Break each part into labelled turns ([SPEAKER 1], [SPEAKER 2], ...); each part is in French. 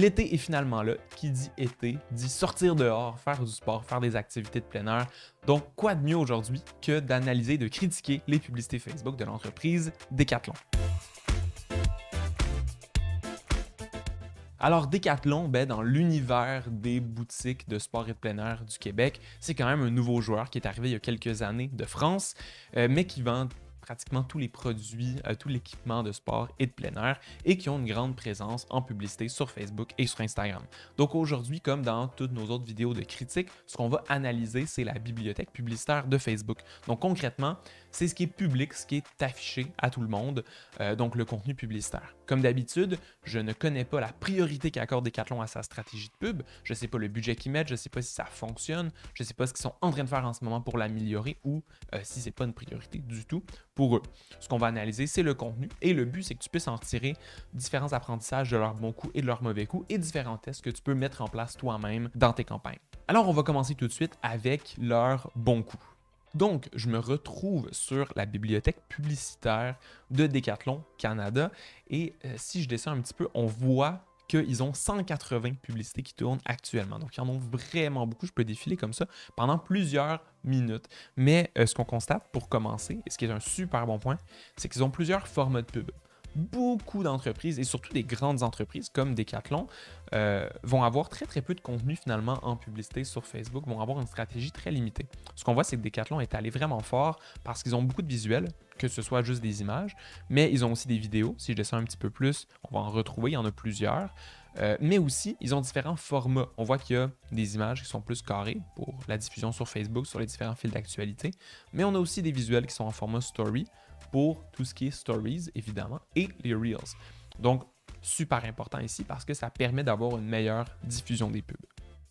[SPEAKER 1] L'été est finalement là. Qui dit été dit sortir dehors, faire du sport, faire des activités de plein air. Donc, quoi de mieux aujourd'hui que d'analyser et de critiquer les publicités Facebook de l'entreprise Decathlon. Alors, Decathlon, dans l'univers des boutiques de sport et de plein air du Québec, c'est quand même un nouveau joueur qui est arrivé il y a quelques années de France, mais qui vend pratiquement tous les produits, tout l'équipement de sport et de plein air et qui ont une grande présence en publicité sur Facebook et sur Instagram. Donc aujourd'hui, comme dans toutes nos autres vidéos de critique, ce qu'on va analyser, c'est la bibliothèque publicitaire de Facebook. Donc concrètement, c'est ce qui est public, ce qui est affiché à tout le monde, donc le contenu publicitaire. Comme d'habitude, je ne connais pas la priorité qu'accorde Decathlon à sa stratégie de pub, je ne sais pas le budget qu'ils mettent, je ne sais pas si ça fonctionne, je ne sais pas ce qu'ils sont en train de faire en ce moment pour l'améliorer ou si ce n'est pas une priorité du tout pour eux. Ce qu'on va analyser, c'est le contenu et le but, c'est que tu puisses en tirer différents apprentissages de leurs bons coups et de leurs mauvais coups et différents tests que tu peux mettre en place toi-même dans tes campagnes. Alors, on va commencer tout de suite avec leurs bons coups. Donc, je me retrouve sur la bibliothèque publicitaire de Decathlon Canada et si je descends un petit peu, on voit qu'ils ont 180 publicités qui tournent actuellement. Donc, ils en ont vraiment beaucoup. Je peux défiler comme ça pendant plusieurs minutes. Mais ce qu'on constate pour commencer, et ce qui est un super bon point, c'est qu'ils ont plusieurs formats de pub. Beaucoup d'entreprises, et surtout des grandes entreprises comme Decathlon, vont avoir très peu de contenu finalement en publicité sur Facebook, vont avoir une stratégie très limitée. Ce qu'on voit, c'est que Decathlon est allé vraiment fort parce qu'ils ont beaucoup de visuels, que ce soit juste des images, mais ils ont aussi des vidéos. Si je descends un petit peu plus, on va en retrouver, il y en a plusieurs. Mais aussi, ils ont différents formats. On voit qu'il y a des images qui sont plus carrées pour la diffusion sur Facebook, sur les différents fils d'actualité, mais on a aussi des visuels qui sont en format story, pour tout ce qui est stories, évidemment, et les reels. Donc, super important ici parce que ça permet d'avoir une meilleure diffusion des pubs.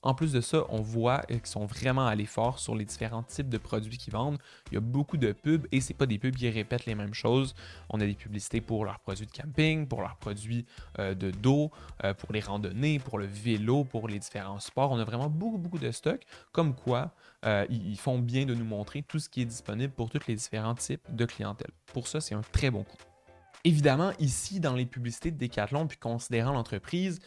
[SPEAKER 1] En plus de ça, on voit qu'ils sont vraiment allés fort sur les différents types de produits qu'ils vendent. Il y a beaucoup de pubs et c'est pas des pubs qui répètent les mêmes choses. On a des publicités pour leurs produits de camping, pour leurs produits de dos, pour les randonnées, pour le vélo, pour les différents sports. On a vraiment beaucoup de stock, comme quoi ils font bien de nous montrer tout ce qui est disponible pour tous les différents types de clientèle. Pour ça, c'est un très bon coup. Évidemment, ici, dans les publicités de Decathlon, puis considérant l'entreprise,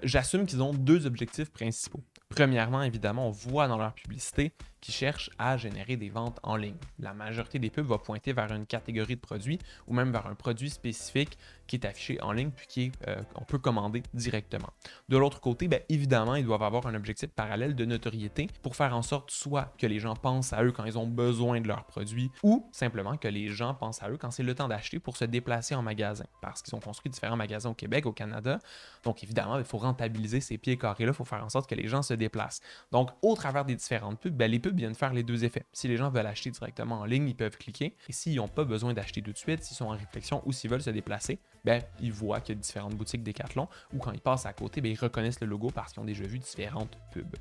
[SPEAKER 1] j'assume qu'ils ont deux objectifs principaux. Premièrement, évidemment, on voit dans leur publicité qu'ils cherchent à générer des ventes en ligne. La majorité des pubs va pointer vers une catégorie de produits ou même vers un produit spécifique qui est affiché en ligne puis qu'on peut commander directement. De l'autre côté, évidemment, ils doivent avoir un objectif parallèle de notoriété pour faire en sorte soit que les gens pensent à eux quand ils ont besoin de leurs produits ou simplement que les gens pensent à eux quand c'est le temps d'acheter pour se déplacer en magasin parce qu'ils ont construit différents magasins au Québec, au Canada. Donc évidemment, il faut rentabiliser ces pieds carrés-là, il faut faire en sorte que les gens se déplacent. Donc au travers des différentes pubs, les pubs viennent faire les deux effets. Si les gens veulent acheter directement en ligne, ils peuvent cliquer. Et s'ils n'ont pas besoin d'acheter tout de suite, s'ils sont en réflexion ou s'ils veulent se déplacer, ils voient qu'il y a différentes boutiques Decathlon ou quand ils passent à côté, ils reconnaissent le logo parce qu'ils ont déjà vu différentes pubs.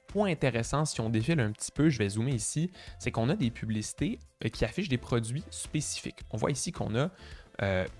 [SPEAKER 1] Point intéressant, si on défile un petit peu, je vais zoomer ici, c'est qu'on a des publicités qui affichent des produits spécifiques. On voit ici qu'on a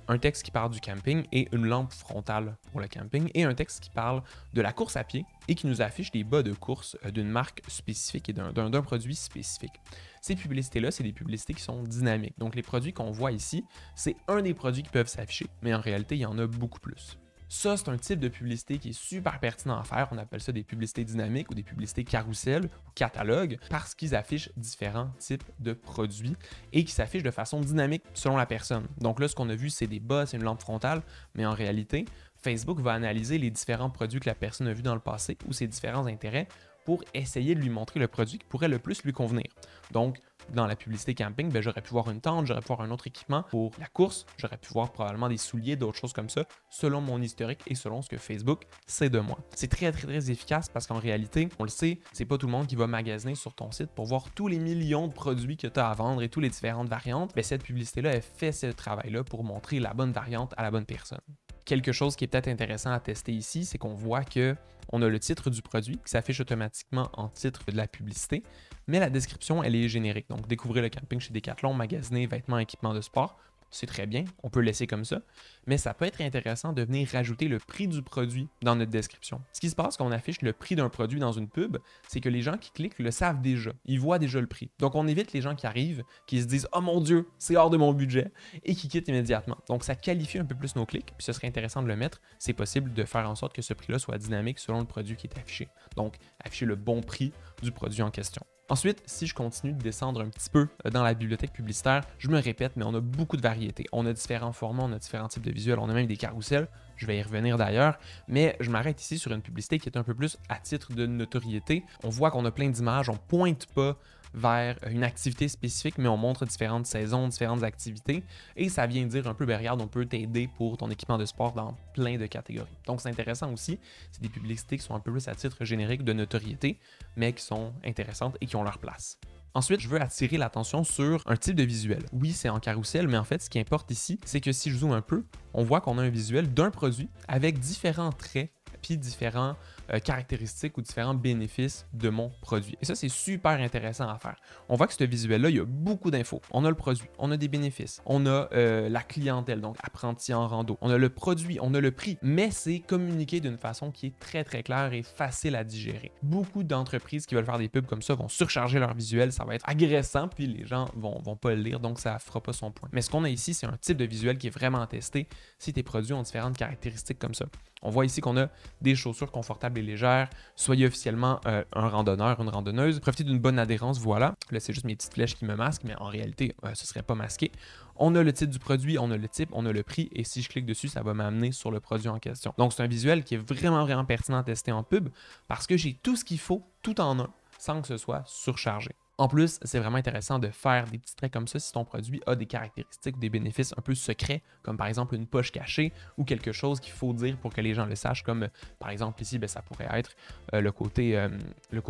[SPEAKER 1] un texte qui parle du camping et une lampe frontale pour le camping et un texte qui parle de la course à pied et qui nous affiche des bas de course d'une marque spécifique et d'un produit spécifique. Ces publicités-là, c'est des publicités qui sont dynamiques. Donc les produits qu'on voit ici, c'est un des produits qui peuvent s'afficher, mais en réalité, il y en a beaucoup plus. Ça, c'est un type de publicité qui est super pertinent à faire. On appelle ça des publicités dynamiques ou des publicités carousel ou catalogue parce qu'ils affichent différents types de produits et qui s'affichent de façon dynamique selon la personne. Donc là, ce qu'on a vu, c'est des bas, c'est une lampe frontale, mais en réalité, Facebook va analyser les différents produits que la personne a vus dans le passé ou ses différents intérêts pour essayer de lui montrer le produit qui pourrait le plus lui convenir. Donc, dans la publicité camping, j'aurais pu voir une tente, j'aurais pu voir un autre équipement pour la course, j'aurais pu voir probablement des souliers, d'autres choses comme ça, selon mon historique et selon ce que Facebook sait de moi. C'est très efficace parce qu'en réalité, on le sait, c'est pas tout le monde qui va magasiner sur ton site pour voir tous les millions de produits que tu as à vendre et toutes les différentes variantes. Cette publicité-là, elle fait ce travail-là pour montrer la bonne variante à la bonne personne. Quelque chose qui est peut-être intéressant à tester ici, c'est qu'on voit qu'on a le titre du produit qui s'affiche automatiquement en titre de la publicité, mais la description, elle est générique. Donc, découvrez le camping chez Decathlon, magasiner, vêtements, équipements de sport. c'est très bien, on peut laisser comme ça, mais ça peut être intéressant de venir rajouter le prix du produit dans notre description. Ce qui se passe quand on affiche le prix d'un produit dans une pub, c'est que les gens qui cliquent le savent déjà, ils voient déjà le prix. Donc on évite les gens qui arrivent, qui se disent « Oh mon Dieu, c'est hors de mon budget » et qui quittent immédiatement. Donc ça qualifie un peu plus nos clics, puis ce serait intéressant de le mettre. C'est possible de faire en sorte que ce prix-là soit dynamique selon le produit qui est affiché. Donc afficher le bon prix du produit en question. Ensuite, si je continue de descendre un petit peu dans la bibliothèque publicitaire, je me répète, mais on a beaucoup de variétés. On a différents formats, on a différents types de visuels, on a même des carousels. Je vais y revenir d'ailleurs, mais je m'arrête ici sur une publicité qui est un peu plus à titre de notoriété. On voit qu'on a plein d'images, on pointe pas vers une activité spécifique, mais on montre différentes saisons, différentes activités, et ça vient dire un peu, ben regarde, on peut t'aider pour ton équipement de sport dans plein de catégories. Donc c'est intéressant aussi, c'est des publicités qui sont un peu plus à titre générique de notoriété, mais qui sont intéressantes et qui ont leur place. Ensuite, je veux attirer l'attention sur un type de visuel. Oui, c'est en carrousel, mais en fait, ce qui importe ici, c'est que si je zoome un peu, on voit qu'on a un visuel d'un produit avec différents traits puis différents caractéristiques ou différents bénéfices de mon produit. Et ça, c'est super intéressant à faire. On voit que ce visuel-là, il y a beaucoup d'infos. On a le produit, on a des bénéfices, on a la clientèle, donc apprenti en rando, on a le produit, on a le prix, mais c'est communiqué d'une façon qui est très très claire et facile à digérer. Beaucoup d'entreprises qui veulent faire des pubs comme ça vont surcharger leur visuel, ça va être agressant, puis les gens vont pas le lire, donc ça fera pas son point. Mais ce qu'on a ici, c'est un type de visuel qui est vraiment testé si tes produits ont différentes caractéristiques comme ça. On voit ici qu'on a des chaussures confortables et légères, soyez officiellement un randonneur, une randonneuse, profitez d'une bonne adhérence, voilà. Là, c'est juste mes petites flèches qui me masquent, mais en réalité, ce ne serait pas masqué. On a le titre du produit, on a le type, on a le prix, et si je clique dessus, ça va m'amener sur le produit en question. Donc, c'est un visuel qui est vraiment, vraiment pertinent à tester en pub parce que j'ai tout ce qu'il faut, tout en un, sans que ce soit surchargé. En plus, c'est vraiment intéressant de faire des petits traits comme ça si ton produit a des caractéristiques ou des bénéfices un peu secrets, comme par exemple une poche cachée ou quelque chose qu'il faut dire pour que les gens le sachent, comme par exemple ici, ça pourrait être le côté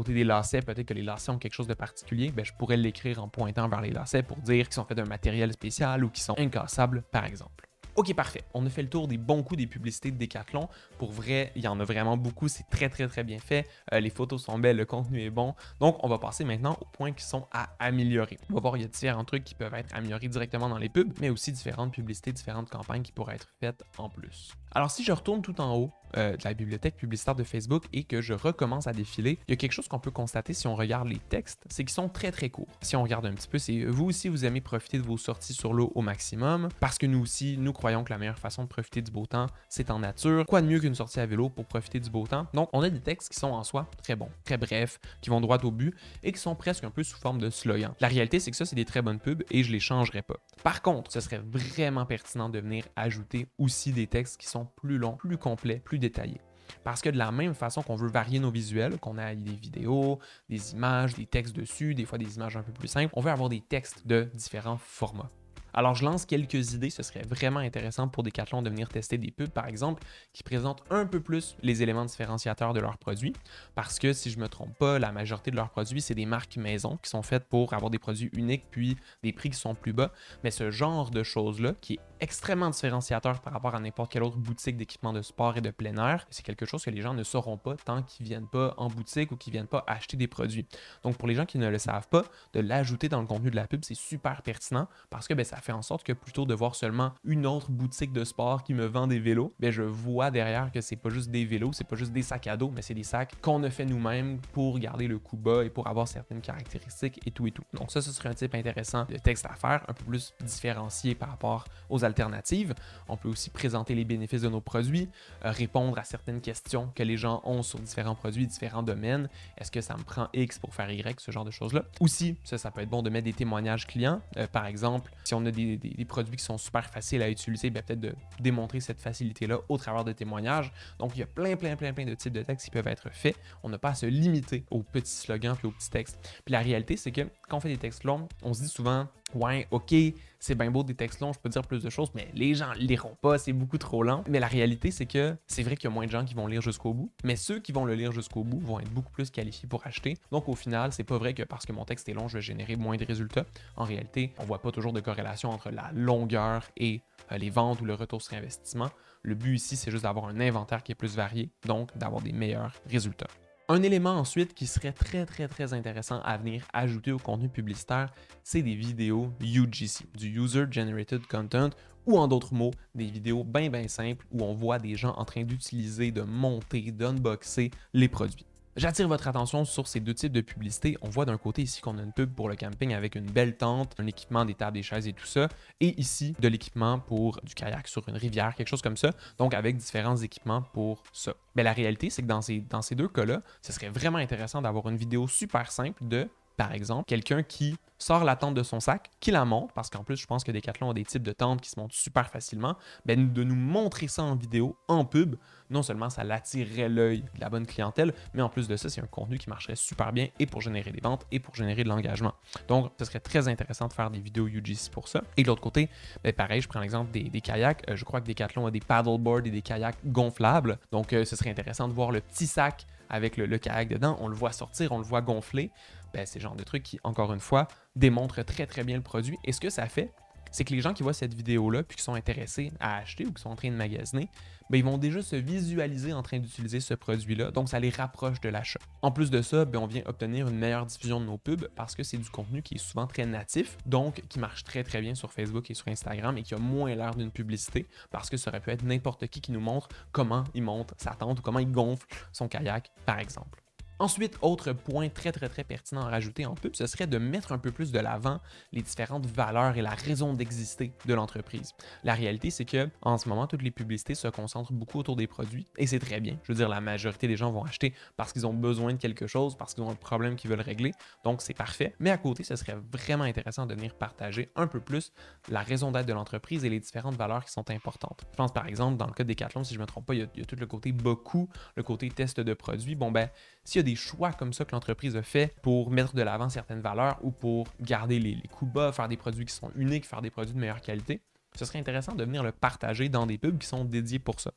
[SPEAKER 1] des lacets. Peut-être que les lacets ont quelque chose de particulier. Je pourrais l'écrire en pointant vers les lacets pour dire qu'ils sont faits d'un matériel spécial ou qu'ils sont incassables, par exemple. Ok, parfait. On a fait le tour des bons coups des publicités de Decathlon. Pour vrai, il y en a vraiment beaucoup. C'est très, très, très bien fait. Les photos sont belles, le contenu est bon. Donc, on va passer maintenant aux points qui sont à améliorer. On va voir, il y a différents trucs qui peuvent être améliorés directement dans les pubs, mais aussi différentes publicités, différentes campagnes qui pourraient être faites en plus. Alors, si je retourne tout en haut de la bibliothèque publicitaire de Facebook et que je recommence à défiler, il y a quelque chose qu'on peut constater si on regarde les textes, c'est qu'ils sont très, très courts. Si on regarde un petit peu, c'est vous aussi, vous aimez profiter de vos sorties sur l'eau au maximum, parce que nous aussi, nous croyons que la meilleure façon de profiter du beau temps, c'est en nature. Quoi de mieux qu'une sortie à vélo pour profiter du beau temps? Donc, on a des textes qui sont en soi très bons, très brefs, qui vont droit au but et qui sont presque un peu sous forme de slogan. La réalité, c'est que ça, c'est des très bonnes pubs et je les changerai pas. Par contre, ce serait vraiment pertinent de venir ajouter aussi des textes qui sont plus longs, plus complets, plus détaillés. Parce que de la même façon qu'on veut varier nos visuels, qu'on a des vidéos, des images, des textes dessus, des fois des images un peu plus simples, on veut avoir des textes de différents formats. Alors, je lance quelques idées. Ce serait vraiment intéressant pour Decathlon de venir tester des pubs, par exemple, qui présentent un peu plus les éléments différenciateurs de leurs produits. Parce que, si je ne me trompe pas, la majorité de leurs produits, c'est des marques maison qui sont faites pour avoir des produits uniques puis des prix qui sont plus bas. Mais ce genre de choses-là, qui est extrêmement différenciateur par rapport à n'importe quelle autre boutique d'équipement de sport et de plein air, c'est quelque chose que les gens ne sauront pas tant qu'ils ne viennent pas en boutique ou qu'ils ne viennent pas acheter des produits. Donc, pour les gens qui ne le savent pas, de l'ajouter dans le contenu de la pub, c'est super pertinent parce que ça fait en sorte que plutôt de voir seulement une autre boutique de sport qui me vend des vélos, je vois derrière que c'est pas juste des vélos, c'est pas juste des sacs à dos, mais c'est des sacs qu'on a fait nous-mêmes pour garder le coût bas et pour avoir certaines caractéristiques et tout et tout. Donc ça serait un type intéressant de texte à faire, un peu plus différencié par rapport aux alternatives. On peut aussi présenter les bénéfices de nos produits, répondre à certaines questions que les gens ont sur différents produits, différents domaines. Est-ce que ça me prend X pour faire Y, ce genre de choses-là. Aussi, ça peut être bon de mettre des témoignages clients. Par exemple, si on a des produits qui sont super faciles à utiliser, peut-être de démontrer cette facilité-là au travers de témoignages. Donc, il y a plein de types de textes qui peuvent être faits. On n'a pas à se limiter aux petits slogans puis aux petits textes. Puis la réalité, c'est que quand on fait des textes longs, on se dit souvent « Ouais, ok, c'est bien beau des textes longs, je peux dire plus de choses, mais les gens ne liront pas, c'est beaucoup trop lent. » Mais la réalité, c'est que c'est vrai qu'il y a moins de gens qui vont lire jusqu'au bout, mais ceux qui vont le lire jusqu'au bout vont être beaucoup plus qualifiés pour acheter. Donc, au final, c'est pas vrai que parce que mon texte est long, je vais générer moins de résultats. En réalité, on voit pas toujours de corrélation entre la longueur et les ventes ou le retour sur investissement. Le but ici, c'est juste d'avoir un inventaire qui est plus varié, donc d'avoir des meilleurs résultats. Un élément ensuite qui serait très intéressant à venir ajouter au contenu publicitaire, c'est des vidéos UGC, du User Generated Content, ou en d'autres mots, des vidéos bien simples où on voit des gens en train d'utiliser, de monter, d'unboxer les produits. J'attire votre attention sur ces deux types de publicité. On voit d'un côté ici qu'on a une pub pour le camping avec une belle tente, un équipement, des tables, des chaises et tout ça. Et ici, de l'équipement pour du kayak sur une rivière, quelque chose comme ça. Donc, avec différents équipements pour ça. Mais la réalité, c'est que dans ces deux cas-là, ce serait vraiment intéressant d'avoir une vidéo super simple de, par exemple, quelqu'un qui sort la tente de son sac, qui la monte, parce qu'en plus, je pense que Decathlon a des types de tentes qui se montent super facilement, ben, de nous montrer ça en vidéo, en pub, non seulement ça l'attirerait l'œil de la bonne clientèle, mais en plus de ça, c'est un contenu qui marcherait super bien et pour générer des ventes et pour générer de l'engagement. Donc, ce serait très intéressant de faire des vidéos UGC pour ça. Et de l'autre côté, ben, pareil, je prends l'exemple des kayaks. Je crois que Decathlon a des paddleboards et des kayaks gonflables. Donc, ce serait intéressant de voir le petit sac avec le kayak dedans. On le voit sortir, on le voit gonfler. Ben, c'est le genre de truc qui, encore une fois, démontre très bien le produit. Et ce que ça fait, c'est que les gens qui voient cette vidéo-là puis qui sont intéressés à acheter ou qui sont en train de magasiner, ben, ils vont déjà se visualiser en train d'utiliser ce produit-là, donc ça les rapproche de l'achat. En plus de ça, ben, on vient obtenir une meilleure diffusion de nos pubs parce que c'est du contenu qui est souvent très natif, donc qui marche très bien sur Facebook et sur Instagram et qui a moins l'air d'une publicité parce que ça aurait pu être n'importe qui nous montre comment il monte sa tente ou comment il gonfle son kayak, par exemple. Ensuite, autre point très pertinent à rajouter en pub, ce serait de mettre un peu plus de l'avant les différentes valeurs et la raison d'exister de l'entreprise. La réalité, c'est que en ce moment, toutes les publicités se concentrent beaucoup autour des produits et c'est très bien. Je veux dire, la majorité des gens vont acheter parce qu'ils ont besoin de quelque chose, parce qu'ils ont un problème qu'ils veulent régler, donc c'est parfait. Mais à côté, ce serait vraiment intéressant de venir partager un peu plus la raison d'être de l'entreprise et les différentes valeurs qui sont importantes. Je pense par exemple, dans le cas de Decathlon, si je ne me trompe pas, il y a tout le côté beaucoup, le côté test de produits. Bon ben, s'il y a des choix comme ça que l'entreprise a fait pour mettre de l'avant certaines valeurs ou pour garder les coûts bas, faire des produits qui sont uniques, faire des produits de meilleure qualité, ce serait intéressant de venir le partager dans des pubs qui sont dédiés pour ça.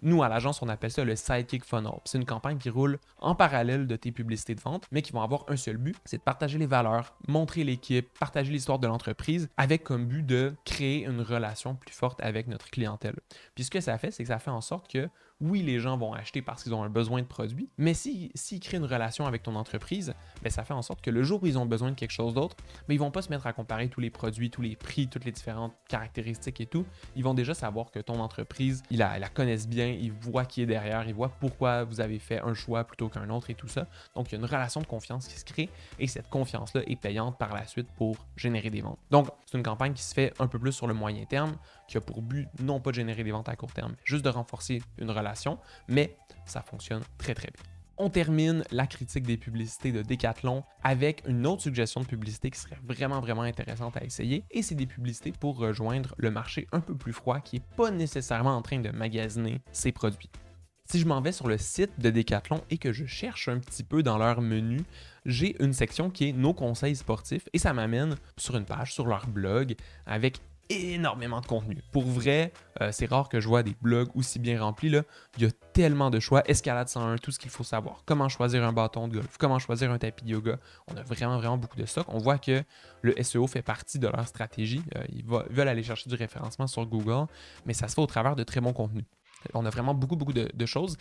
[SPEAKER 1] Nous, à l'agence, on appelle ça le Sidekick Funnel. C'est une campagne qui roule en parallèle de tes publicités de vente, mais qui vont avoir un seul but, c'est de partager les valeurs, montrer l'équipe, partager l'histoire de l'entreprise, avec comme but de créer une relation plus forte avec notre clientèle. Puis ce que ça fait, c'est que ça fait en sorte que oui, les gens vont acheter parce qu'ils ont un besoin de produit, mais s'ils créent une relation avec ton entreprise, ben ça fait en sorte que le jour où ils ont besoin de quelque chose d'autre, ben ils ne vont pas se mettre à comparer tous les produits, tous les prix, toutes les différentes caractéristiques et tout. Ils vont déjà savoir que ton entreprise, ils la connaissent bien, ils voient qui est derrière, ils voient pourquoi vous avez fait un choix plutôt qu'un autre et tout ça. Donc, il y a une relation de confiance qui se crée et cette confiance-là est payante par la suite pour générer des ventes. Donc, c'est une campagne qui se fait un peu plus sur le moyen terme, qui a pour but non pas de générer des ventes à court terme, juste de renforcer une relation, mais ça fonctionne très bien. On termine la critique des publicités de Decathlon avec une autre suggestion de publicité qui serait vraiment intéressante à essayer, et c'est des publicités pour rejoindre le marché un peu plus froid qui n'est pas nécessairement en train de magasiner ses produits. Si je m'en vais sur le site de Decathlon et que je cherche un petit peu dans leur menu, j'ai une section qui est nos conseils sportifs et ça m'amène sur une page sur leur blog avec énormément de contenu. Pour vrai, c'est rare que je vois des blogs aussi bien remplis. Là. Il y a tellement de choix. Escalade 101, tout ce qu'il faut savoir. Comment choisir un bâton de golf, comment choisir un tapis de yoga. On a vraiment beaucoup de stock. On voit que le SEO fait partie de leur stratégie. Ils veulent aller chercher du référencement sur Google, mais ça se fait au travers de très bons contenus. On a vraiment beaucoup de choses.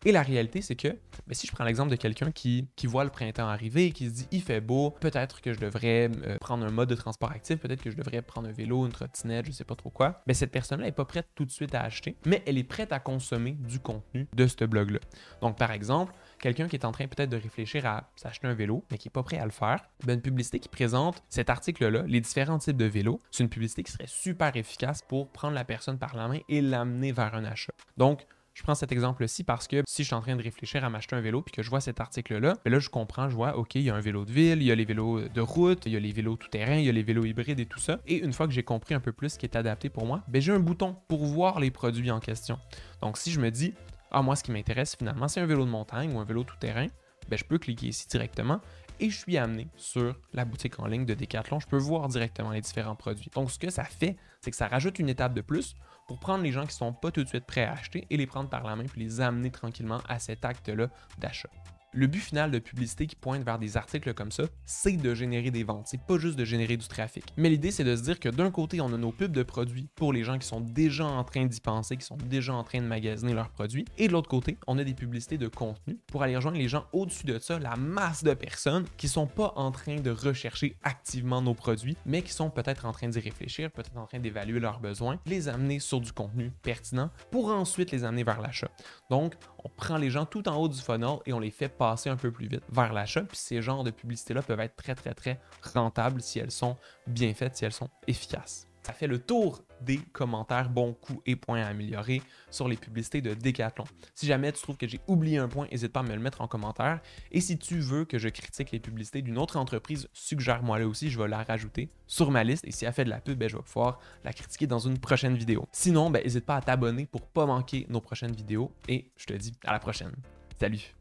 [SPEAKER 1] Et la réalité, c'est que si je prends l'exemple de quelqu'un qui voit le printemps arriver et qui se dit « il fait beau, peut-être que je devrais prendre un mode de transport actif, peut-être que je devrais prendre un vélo, une trottinette, je sais pas trop quoi », cette personne-là n'est pas prête tout de suite à acheter, mais elle est prête à consommer du contenu de ce blog-là. Donc, par exemple, quelqu'un qui est en train peut-être de réfléchir à s'acheter un vélo, mais qui n'est pas prêt à le faire, une publicité qui présente cet article-là, les différents types de vélos, c'est une publicité qui serait super efficace pour prendre la personne par la main et l'amener vers un achat. Donc, je prends cet exemple-ci parce que si je suis en train de réfléchir à m'acheter un vélo puis que je vois cet article-là, là, je comprends, je vois, OK, il y a un vélo de ville, il y a les vélos de route, il y a les vélos tout-terrain, il y a les vélos hybrides et tout ça. Et une fois que j'ai compris un peu plus ce qui est adapté pour moi, j'ai un bouton pour voir les produits en question. Donc, si je me dis, moi, ce qui m'intéresse finalement, c'est un vélo de montagne ou un vélo tout-terrain, je peux cliquer ici directement et je suis amené sur la boutique en ligne de Decathlon. Je peux voir directement les différents produits. Donc, ce que ça fait, c'est que ça rajoute une étape de plus pour prendre les gens qui ne sont pas tout de suite prêts à acheter et les prendre par la main puis les amener tranquillement à cet acte-là d'achat. Le but final de publicité qui pointe vers des articles comme ça, c'est de générer des ventes, c'est pas juste de générer du trafic. Mais l'idée, c'est de se dire que d'un côté, on a nos pubs de produits pour les gens qui sont déjà en train d'y penser, qui sont déjà en train de magasiner leurs produits, et de l'autre côté, on a des publicités de contenu pour aller rejoindre les gens au-dessus de ça, la masse de personnes qui sont pas en train de rechercher activement nos produits, mais qui sont peut-être en train d'y réfléchir, peut-être en train d'évaluer leurs besoins, les amener sur du contenu pertinent pour ensuite les amener vers l'achat. Donc, on prend les gens tout en haut du funnel et on les fait passer un peu plus vite vers l'achat. Puis ces genres de publicités-là peuvent être très rentables si elles sont bien faites, si elles sont efficaces. Ça fait le tour des commentaires bons coups et points à améliorer sur les publicités de Decathlon. Si jamais tu trouves que j'ai oublié un point, n'hésite pas à me le mettre en commentaire. Et si tu veux que je critique les publicités d'une autre entreprise, suggère-moi là aussi, je vais la rajouter sur ma liste. Et si elle fait de la pub, je vais pouvoir la critiquer dans une prochaine vidéo. Sinon, n'hésite pas à t'abonner pour ne pas manquer nos prochaines vidéos. Et je te dis à la prochaine. Salut!